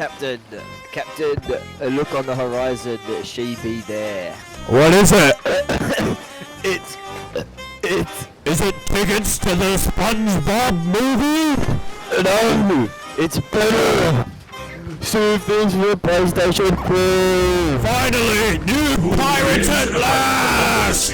Captain, look on the horizon, she be there. What is it? It's... Is it tickets to the SpongeBob movie? No! It's better! Sea of Thieves for PlayStation 3! Finally, new pirates at last!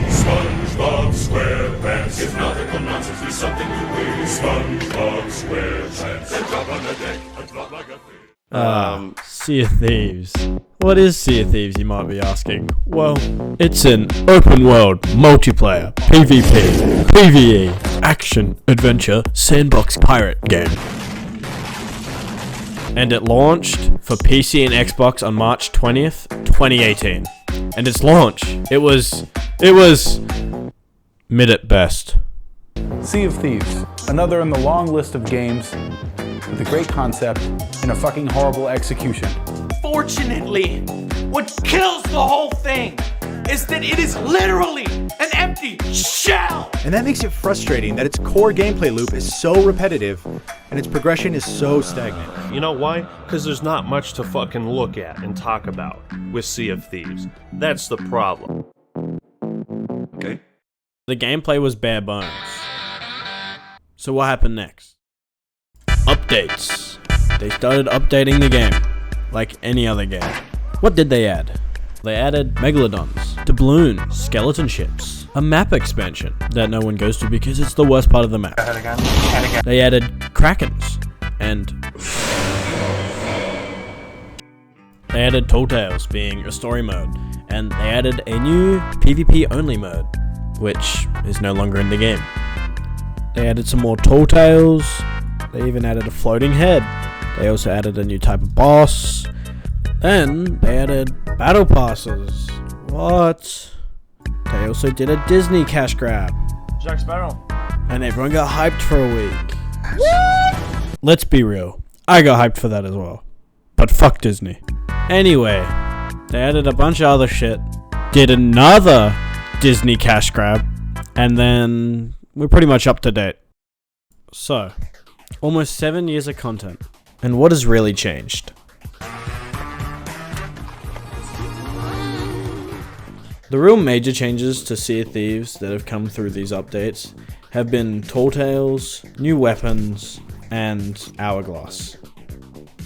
SpongeBob SquarePants. If nautical nonsense be something you read, SpongeBob SquarePants. And drop on the deck and flop like a fish. Sea of Thieves. What is Sea of Thieves, you might be asking? Well, it's an open world, multiplayer, PvP, PvE, action, adventure, sandbox pirate game. And it launched for PC and Xbox on March 20th, 2018. And its launch, it was mid at best. Sea of Thieves, another in the long list of games with a great concept and a fucking horrible execution. Fortunately, what kills the whole thing is that it is literally an empty shell! And that makes it frustrating that its core gameplay loop is so repetitive and its progression is so stagnant. You know why? Because there's not much to fucking look at and talk about with Sea of Thieves. That's the problem. Okay. The gameplay was bare bones. So what happened next? Updates. They started updating the game, like any other game. What did they add? They added megalodons, doubloons, skeleton ships, a map expansion that no one goes to because it's the worst part of the map. They added krakens, and they added Tall Tales being a story mode, and they added a new PvP only mode, which is no longer in the game. They added some more Tall Tales. They even added a floating head. They also added a new type of boss. Then they added battle passes. What? They also did a Disney cash grab. Jack Sparrow. And everyone got hyped for a week. What? Let's be real. I got hyped for that as well. But fuck Disney. Anyway, they added a bunch of other shit. Did another Disney cash grab. And then we're pretty much up to date. So, almost 7 years of content. And what has really changed? The real major changes to Sea of Thieves that have come through these updates have been Tall Tales, new weapons, and Hourglass.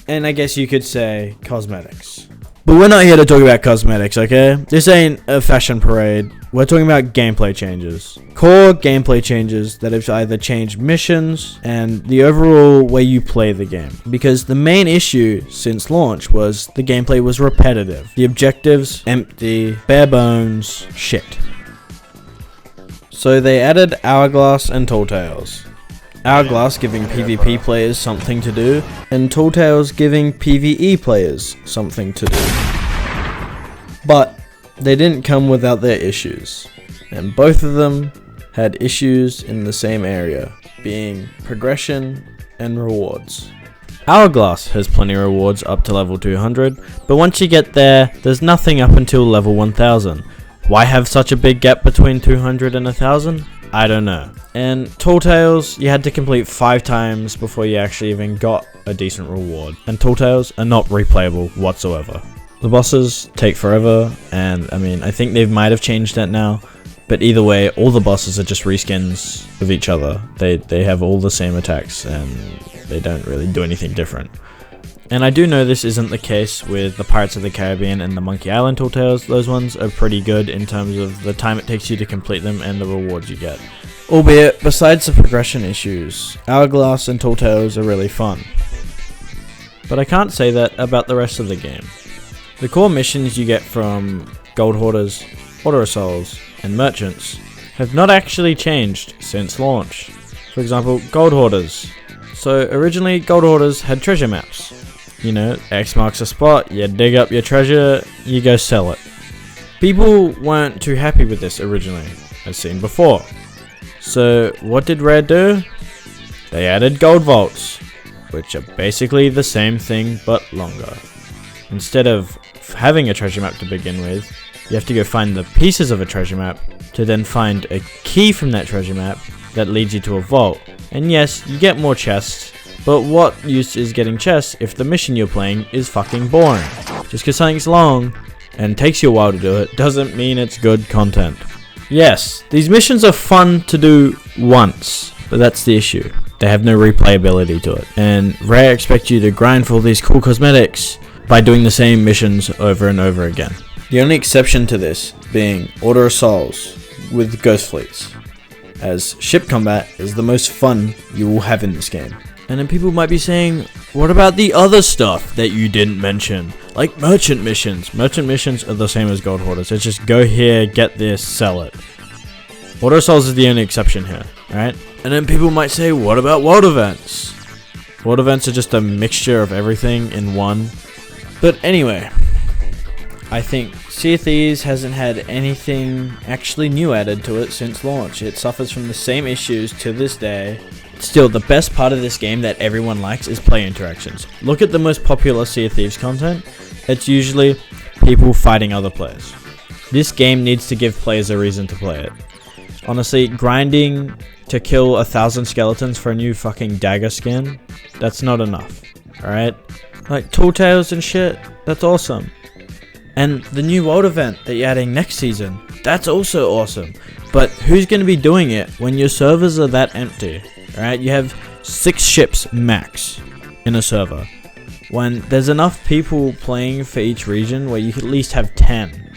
And I guess you could say cosmetics. But we're not here to talk about cosmetics, okay? This ain't a fashion parade. We're talking about gameplay changes. Core gameplay changes that have either changed missions and the overall way you play the game. Because the main issue since launch was the gameplay was repetitive. The objectives, empty, bare bones, shit. So they added Hourglass and Tall Tales. Hourglass giving PvP players something to do, and Tall Tales giving PvE players something to do. But they didn't come without their issues, and both of them had issues in the same area, being progression and rewards. Hourglass has plenty of rewards up to level 200, but once you get there, there's nothing up until level 1000. Why have such a big gap between 200 and 1000? I don't know. And Tall Tales, you had to complete 5 times before you actually even got a decent reward. And Tall Tales are not replayable whatsoever. The bosses take forever, and I mean, I think they might have changed that now. But either way, all the bosses are just reskins of each other. They have all the same attacks, and they don't really do anything different. And I do know this isn't the case with the Pirates of the Caribbean and the Monkey Island Tall Tales. Those ones are pretty good in terms of the time it takes you to complete them and the rewards you get. Albeit, besides the progression issues, Hourglass and Tall Tales are really fun. But I can't say that about the rest of the game. The core missions you get from Gold Hoarders, Order of Souls, and Merchants have not actually changed since launch. For example, Gold Hoarders. So originally, Gold Hoarders had treasure maps. You know, X marks a spot, you dig up your treasure, you go sell it. People weren't too happy with this originally, as seen before. So what did Rare do? They added gold vaults, which are basically the same thing but longer. Instead of having a treasure map to begin with, you have to go find the pieces of a treasure map to then find a key from that treasure map that leads you to a vault. And yes, you get more chests, but what use is getting chests if the mission you're playing is fucking boring? Just because something's long and takes you a while to do it doesn't mean it's good content. Yes, these missions are fun to do once, but that's the issue. They have no replayability to it, and Rare expect you to grind for all these cool cosmetics by doing the same missions over and over again. The only exception to this being Order of Souls with Ghost Fleets, as ship combat is the most fun you will have in this game. And then people might be saying, what about the other stuff that you didn't mention? Like merchant missions. Merchant missions are the same as Gold Hoarders. It's just go here, get this, sell it. Order of Souls is the only exception here, right? And then people might say, what about world events? World events are just a mixture of everything in one. But anyway, I think Sea of Thieves hasn't had anything actually new added to it since launch. It suffers from the same issues to this day. Still, the best part of this game that everyone likes is player interactions. Look at the most popular Sea of Thieves content. It's usually people fighting other players. This game needs to give players a reason to play it. Honestly, grinding to kill 1,000 skeletons for a new fucking dagger skin, that's not enough, alright? Like Tall Tales and shit, that's awesome. And the new world event that you're adding next season, that's also awesome. But who's going to be doing it when your servers are that empty? Alright, you have 6 ships max in a server, when there's enough people playing for each region where you could at least have 10.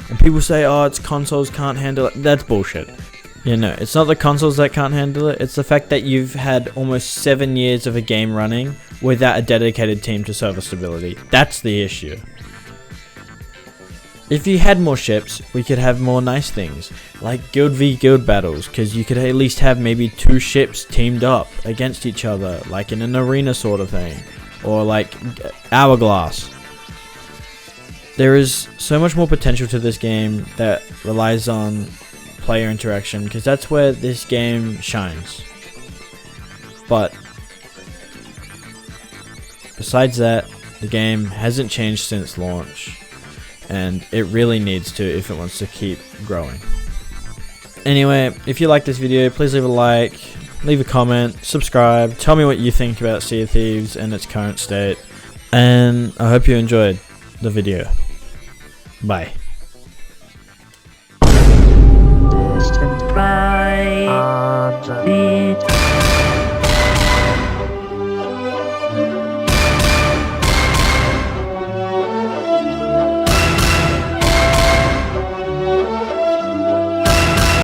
And people say, oh, it's consoles can't handle it. That's bullshit. You know, it's not the consoles that can't handle it, it's the fact that you've had almost 7 years of a game running without a dedicated team to server stability. That's the issue. If you had more ships, we could have more nice things, like guild v guild battles, because you could at least have maybe 2 ships teamed up against each other, like in an arena sort of thing, or like Hourglass. There is so much more potential to this game that relies on player interaction, because that's where this game shines. But besides that, the game hasn't changed since launch, and it really needs to if it wants to keep growing. Anyway, if you like this video, please leave a like, leave a comment, subscribe, tell me what you think about Sea of Thieves and its current state, and I hope you enjoyed the video. Bye.